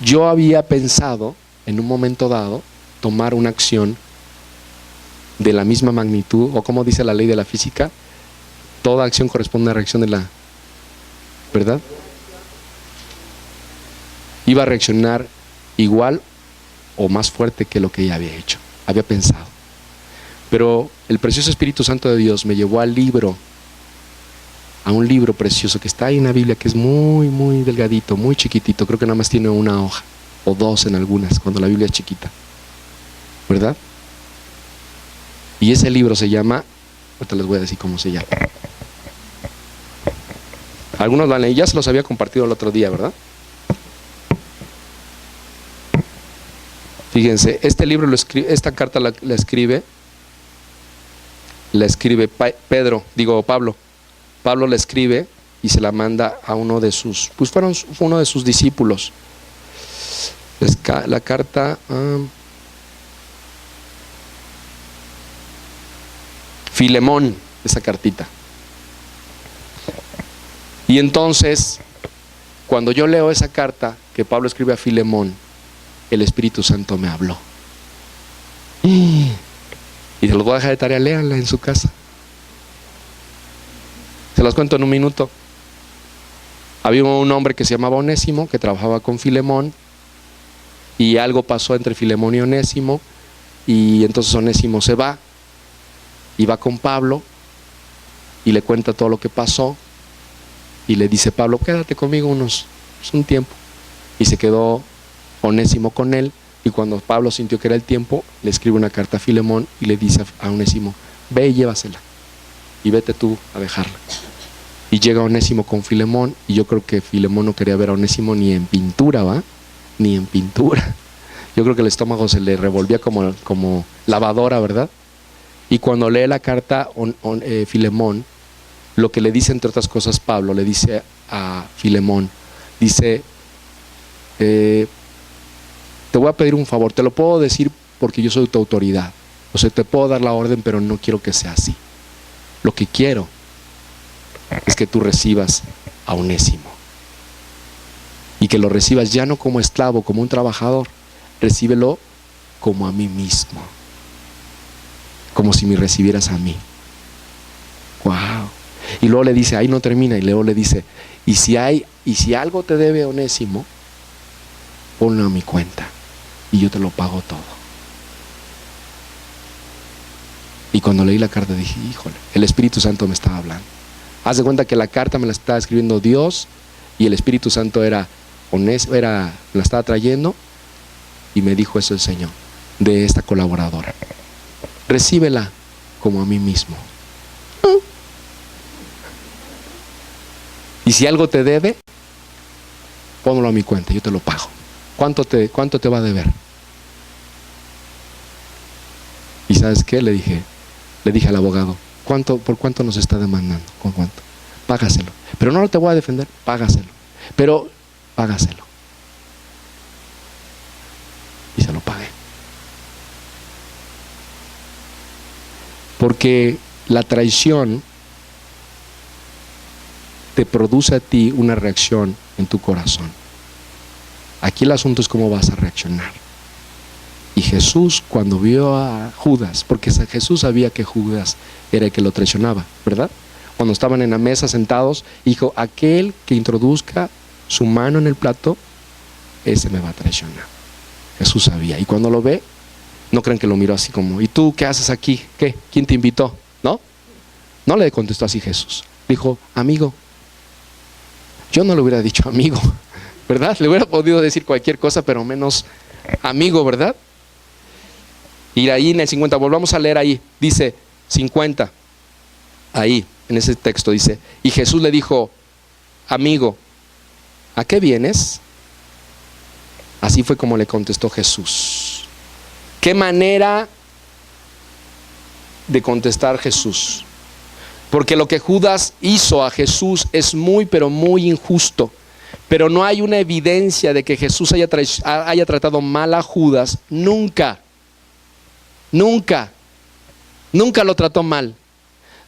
Speaker 1: yo había pensado, en un momento dado, tomar una acción de la misma magnitud, o como dice la ley de la física, toda acción corresponde a una reacción de la, ¿verdad? Iba a reaccionar igual o más fuerte que lo que ella había hecho, había pensado. Pero el precioso Espíritu Santo de Dios me llevó al libro, a un libro precioso que está ahí en la Biblia, que es muy, muy delgadito, muy chiquitito. Creo que nada más tiene una hoja o dos en algunas, cuando la Biblia es chiquita, ¿verdad? Y ese libro se llama, ahorita les voy a decir cómo se llama. Algunos lo han leído, ya se los había compartido el otro día, ¿verdad? Fíjense, este libro esta carta la escribe Pablo. Pablo la escribe y se la manda a uno de sus, fue uno de sus discípulos. La carta Filemón, esa cartita. Y entonces, cuando yo leo esa carta que Pablo escribe a Filemón, el Espíritu Santo me habló. Y se los voy a dejar de tarea, léanla en su casa. Se las cuento en un minuto. Había un hombre que se llamaba Onésimo, que trabajaba con Filemón, y algo pasó entre Filemón y Onésimo, y entonces Onésimo se va, y va con Pablo, y le cuenta todo lo que pasó, y le dice Pablo, quédate conmigo un tiempo. Y se quedó Onésimo con él, y cuando Pablo sintió que era el tiempo, le escribe una carta a Filemón y le dice a Onésimo, ve y llévasela, y vete tú a dejarla. Y llega Onésimo con Filemón, y yo creo que Filemón no quería ver a Onésimo ni en pintura, ¿va? Ni en pintura. Yo creo que el estómago se le revolvía como lavadora, ¿verdad? Y cuando lee la carta Filemón, lo que le dice, entre otras cosas, Pablo le dice a Filemón, dice, te voy a pedir un favor, te lo puedo decir porque yo soy tu autoridad, o sea, te puedo dar la orden, pero no quiero que sea así. Lo que quiero es que tú recibas a Onésimo, y que lo recibas ya no como esclavo, como un trabajador, recíbelo como a mí mismo, como si me recibieras a mí. Wow. Y luego le dice, ahí no termina, y luego le dice, y si algo te debe Onésimo, ponlo a mi cuenta y yo te lo pago todo. Y cuando leí la carta dije, híjole, el Espíritu Santo me estaba hablando. Haz de cuenta que la carta me la estaba escribiendo Dios, y el Espíritu Santo la estaba trayendo, y me dijo eso el Señor, de esta colaboradora. Recíbela como a mí mismo. Y si algo te debe, pónmelo a mi cuenta, yo te lo pago. ¿Cuánto te va a deber? ¿Y sabes qué? Le dije al abogado, ¿por cuánto nos está demandando? ¿Con cuánto? Págaselo. Pero no te voy a defender, págaselo. Pero págaselo. Y se lo pagué. Porque la traición te produce a ti una reacción en tu corazón. Aquí el asunto es cómo vas a reaccionar. Y Jesús, cuando vio a Judas, porque Jesús sabía que Judas era el que lo traicionaba, ¿verdad? Cuando estaban en la mesa sentados, dijo, aquel que introduzca su mano en el plato, ese me va a traicionar. Jesús sabía, y cuando lo ve, no creen que lo miró así como, ¿y tú qué haces aquí? ¿Qué? ¿Quién te invitó? ¿No? No le contestó así Jesús. Dijo, amigo. Yo no le hubiera dicho amigo, ¿verdad? Le hubiera podido decir cualquier cosa, pero menos amigo, ¿verdad? Y ahí en el 50, volvamos a leer ahí, dice 50, ahí en ese texto dice, y Jesús le dijo, amigo, ¿a qué vienes? Así fue como le contestó Jesús. ¿Qué manera de contestar Jesús? Porque lo que Judas hizo a Jesús es muy, pero muy injusto. Pero no hay una evidencia de que Jesús haya tratado mal a Judas. Nunca. Nunca. Nunca lo trató mal.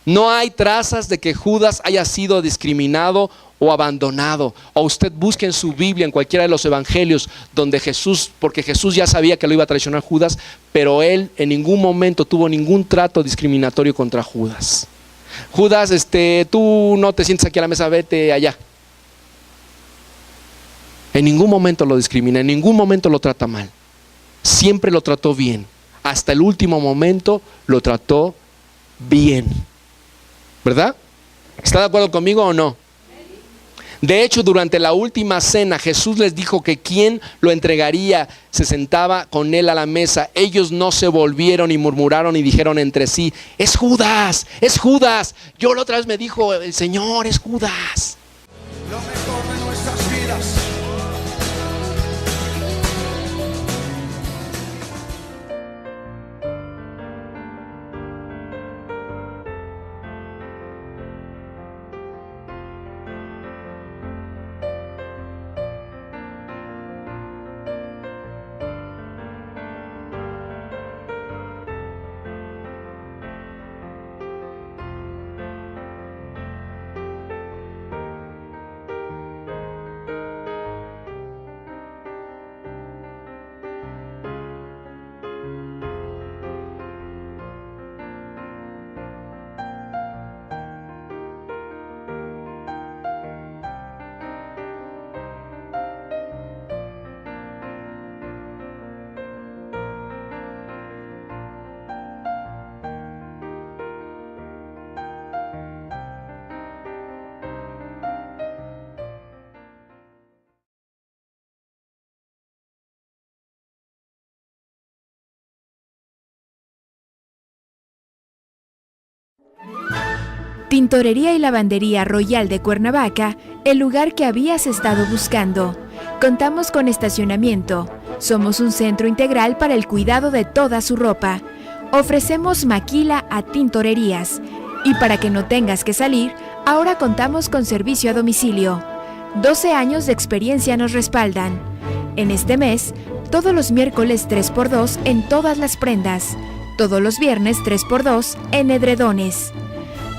Speaker 1: No hay trazas de que Judas haya sido discriminado o abandonado. O usted busque en su Biblia, en cualquiera de los evangelios, donde Jesús, porque Jesús ya sabía que lo iba a traicionar Judas, pero él en ningún momento tuvo ningún trato discriminatorio contra Judas. Judas, tú no te sientes aquí a la mesa, vete allá. En ningún momento lo discrimina, en ningún momento lo trata mal. Siempre lo trató bien. Hasta el último momento lo trató bien. ¿Verdad? ¿Está de acuerdo conmigo o no? De hecho, durante la última cena, Jesús les dijo que quien lo entregaría se sentaba con él a la mesa. Ellos no se volvieron y murmuraron y dijeron entre sí, es Judas, es Judas. Yo la otra vez me dijo el Señor, es Judas.
Speaker 4: Lo mejor de nuestras vidas
Speaker 2: Tintorería y Lavandería Royal de Cuernavaca, el lugar que habías estado buscando. Contamos con estacionamiento. Somos un centro integral para el cuidado de toda su ropa. Ofrecemos maquila a tintorerías. Y para que no tengas que salir, ahora contamos con servicio a domicilio. 12 años de experiencia nos respaldan. En este mes, todos los miércoles 3x2 en todas las prendas. Todos los viernes 3x2 en edredones.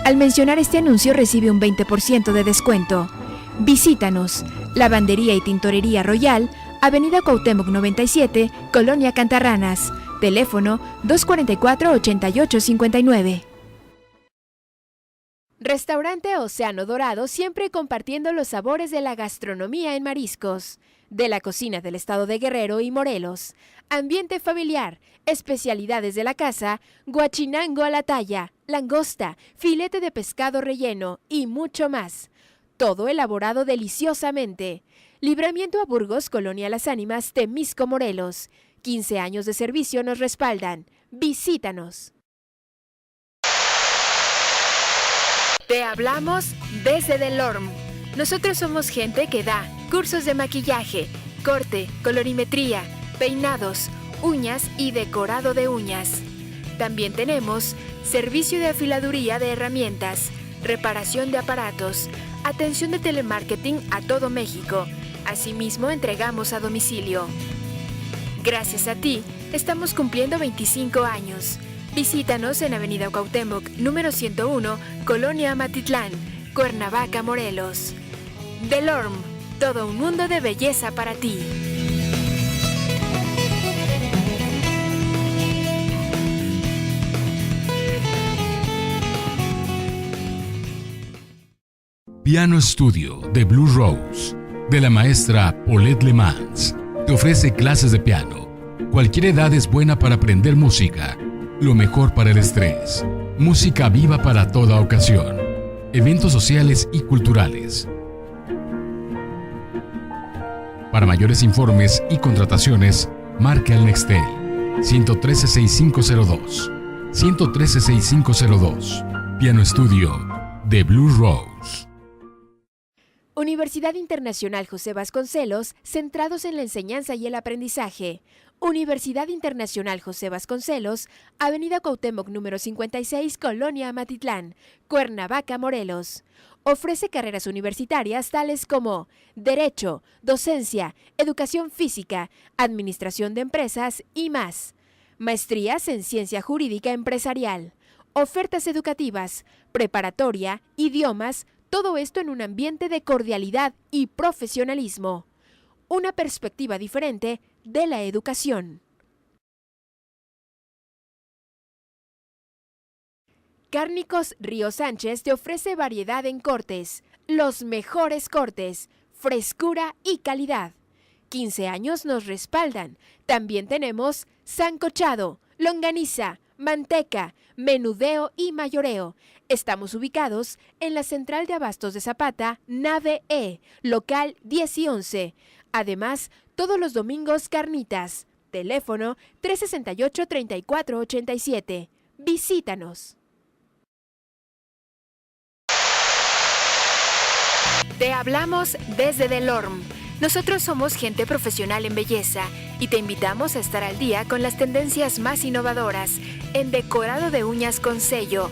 Speaker 2: Al mencionar este anuncio recibe un 20% de descuento. Visítanos, Lavandería y Tintorería Royal, Avenida Cuauhtémoc 97, Colonia Cantarranas. Teléfono 244-8859. Restaurante Océano Dorado, siempre compartiendo los sabores de la gastronomía en mariscos. De la cocina del estado de Guerrero y Morelos. Ambiente familiar, especialidades de la casa, guachinango a la talla, langosta, filete de pescado relleno y mucho más. Todo elaborado deliciosamente. Libramiento a Burgos, Colonia Las Ánimas, Temisco, Morelos. 15 años de servicio nos respaldan. Visítanos. Te hablamos desde Delorme. Nosotros somos gente que da cursos de maquillaje, corte, colorimetría, peinados, uñas y decorado de uñas. También tenemos servicio de afiladuría de herramientas, reparación de aparatos, atención de telemarketing a todo México. Asimismo, entregamos a domicilio. Gracias a ti, estamos cumpliendo 25 años. Visítanos en Avenida Cuauhtémoc, número 101, Colonia Amatitlán, Cuernavaca, Morelos. Delorme, todo un mundo de belleza para ti.
Speaker 3: Piano Studio de Blue Rose, de la maestra Paulette Le Mans. Te ofrece clases de piano. Cualquier edad es buena para aprender música. Lo mejor para el estrés. Música viva para toda ocasión. Eventos sociales y culturales. Para mayores informes y contrataciones, marque al Nextel 113-6502. 113-6502. Piano Studio de Blue Rose.
Speaker 2: Universidad Internacional José Vasconcelos, centrados en la enseñanza y el aprendizaje. Universidad Internacional José Vasconcelos, Avenida Cuauhtémoc número 56, Colonia Amatitlán, Cuernavaca, Morelos. Ofrece carreras universitarias tales como Derecho, Docencia, Educación Física, Administración de Empresas y más. Maestrías en Ciencia Jurídica Empresarial. Ofertas educativas, preparatoria, idiomas, todo esto en un ambiente de cordialidad y profesionalismo. Una perspectiva diferente de la educación. Cárnicos Río Sánchez te ofrece variedad en cortes, los mejores cortes, frescura y calidad. 15 años nos respaldan. También tenemos sancochado, longaniza, manteca, menudeo y mayoreo. Estamos ubicados en la Central de Abastos de Zapata, nave E, local 10 y 11. Además, todos los domingos carnitas. Teléfono 368-3487. Visítanos. Te hablamos desde Delorme. Nosotros somos gente profesional en belleza y te invitamos a estar al día con las tendencias más innovadoras en decorado de uñas con sello.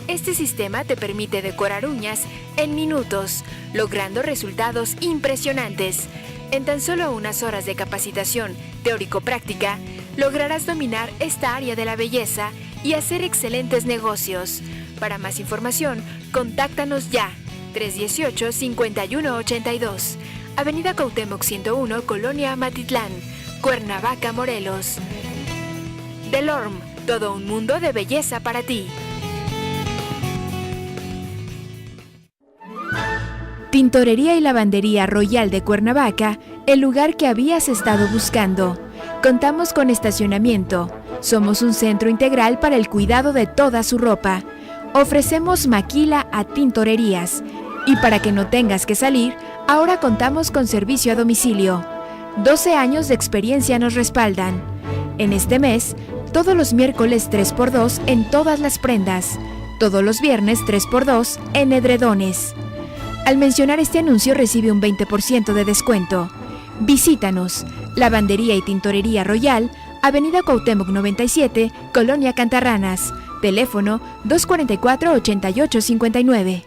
Speaker 2: Este sistema te permite decorar uñas en minutos, logrando resultados impresionantes. En tan solo unas horas de capacitación teórico-práctica, lograrás dominar esta área de la belleza y hacer excelentes negocios. Para más información, contáctanos ya. 318-5182. Avenida Cuauhtémoc 101, Colonia Amatitlán, Cuernavaca, Morelos. Delorme, todo un mundo de belleza para ti. Tintorería y Lavandería Royal de Cuernavaca, el lugar que habías estado buscando. Contamos con estacionamiento. Somos un centro integral para el cuidado de toda su ropa. Ofrecemos maquila a tintorerías. Y para que no tengas que salir, ahora contamos con servicio a domicilio. 12 años de experiencia nos respaldan. En este mes, todos los miércoles 3x2 en todas las prendas. Todos los viernes 3x2 en edredones. Al mencionar este anuncio recibe un 20% de descuento. Visítanos, Lavandería y Tintorería Royal, Avenida Cuauhtémoc 97, Colonia Cantarranas. Teléfono 244-8859.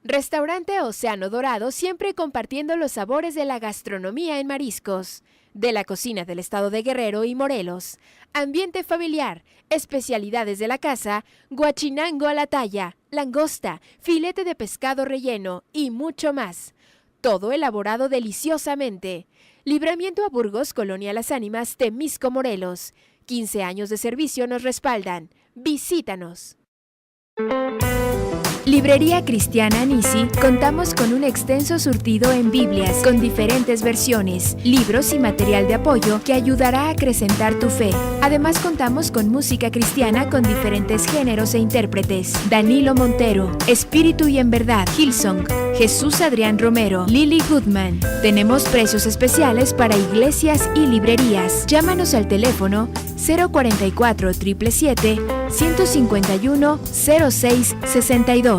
Speaker 2: Restaurante Océano Dorado, siempre compartiendo los sabores de la gastronomía en mariscos. De la cocina del estado de Guerrero y Morelos. Ambiente familiar, especialidades de la casa, guachinango a la talla, langosta, filete de pescado relleno y mucho más. Todo elaborado deliciosamente. Libramiento a Burgos, Colonia Las Ánimas, Temisco, Morelos. 15 años de servicio nos respaldan. Visítanos. Librería Cristiana Nisi, contamos con un extenso surtido en Biblias con diferentes versiones, libros y material de apoyo que ayudará a acrecentar tu fe. Además contamos con música cristiana con diferentes géneros e intérpretes. Danilo Montero, Espíritu y en Verdad, Hillsong, Jesús Adrián Romero, Lily Goodman. Tenemos precios especiales para iglesias y librerías. Llámanos al teléfono 044 777 151 0662